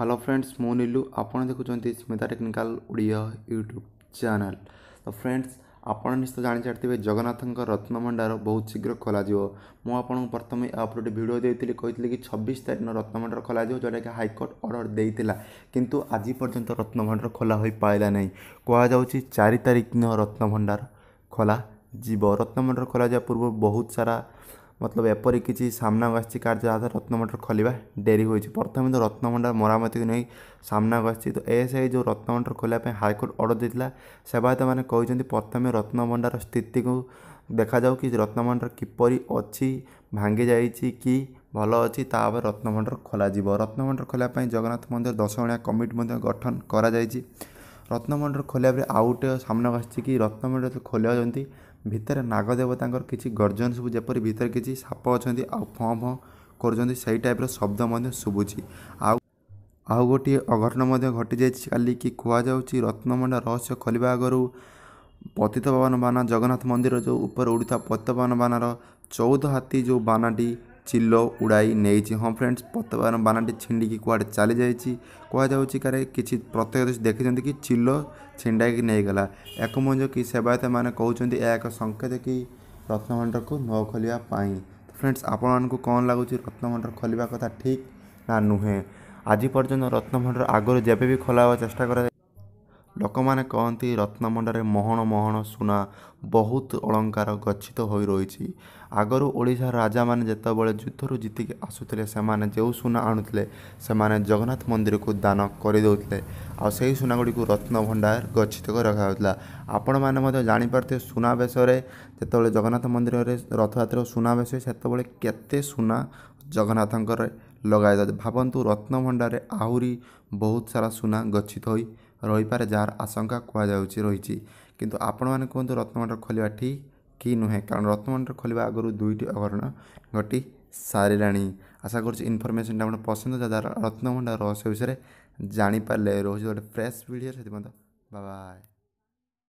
Hello friends मु नीलू आपन देखुं Smita technical Odia YouTube channel. तो फ्रेंड्स आपन निश्चित जानी सारी जगन्नाथ रत्न भंडार बहुत शीघ्र खोल मुझे प्रथम गोटे भिडियो देती कही कि 26 तारीख रत्न भंडार खोल जोटा कि हाइकोर्ट ऑर्डर देता किंतु आज पर्यंत रत्न भंडार खोला हो पाला ना कहु 4 तारीख दिन रत्न भंडार खोला रत्न भंडार खोल पूर्व बहुत सारा मतलब एपरी किसी सामना आसी कार्य जहाँ रत्न भंडार खोलिबा डेरी होती प्रथम तो रत्न भंडार मरामती को नहीं सामना आसी तो एएसआई जो रत्न भंडार खोलने हाइकोर्ट ऑर्डर देता सेवायत मैंने कहते प्रथम रत्न भंडार स्थिति को देखा जाऊ कि रत्न भंडार किपरि अच्छी भांगी जाइए कि भल अच्छी तापर रत्न भंडार खोल रत्न भंडार खोलने जगन्नाथ मंदिर 10 जणिया कमिटी गठन करा रत्न भंडार खोलिया आउ गोटे सामना आसी कि रत्न भंडार खोलिया भितर नागदेवता किसी गर्जन सब जपर भितर किसी साप अच्छा फँ फँ कर टाइप शब्द शुभुची आउ गोटे अघटन घटी जाली कि कहुच्छी रत्न भंडार रहस्य खोलने आगु पतित पावन बाना जगन्नाथ मंदिर जो ऊपर उड़ता पतित पावन बानार 14 हाथी जो बानाटी चिल्लो उड़ाई नहीं हाँ फ्रेंड्स पतित पावन बानाटी छिंडिकी कुआड़े चली जाइए कहुच्छी कार किसी प्रत्येक देखते कि चिल्लो छिंडाई नहीं गला एक मज कि सेवायत मैंने कहते एक संकेत कि रत्न भंडार को न खोलियापाई। तो फ्रेंड्स आपण को कौन लगुच रत्न भंडार खोलिया कथा ठीक ना नुहे आज पर्यंत रत्न भंडार आगुरी जब भी खोला चेष्टा करा लोक मैंने कहती रत्न भंडार महण महण सुना बहुत अलंकार गच्छित हो रही आगरू ओडिशा राजा मैंने जितेबाला युद्धरू जीतिक आसुले से जो सुना आणुले से जगन्नाथ मंदिर को दान करदे आई सुना गुड़ी को रत्न भंडार गच्छित कर रखा आपण मैंने जापारे सुना बेश जो जगन्नाथ मंदिर रथयात्रा सुना बेश से केते सुना जगन्नाथ लगाई भावतु रत्न भंडार आहरी बहुत सारा सुना गच्छित हो रही पारे जार आशंका कहुच्छी किंतु आपण मैंने कहतु रत्न भंडार खोलिया ठीक कि नुहे कारण रत्न भंडार खोलिया आगु 2टी अघटन घटी सारा आशा कर इनफर्मेशन आप पसंद रत्न भंडार रहस्य विषय जापारे रोज गोटे फ्रेश वीडियो से बाय।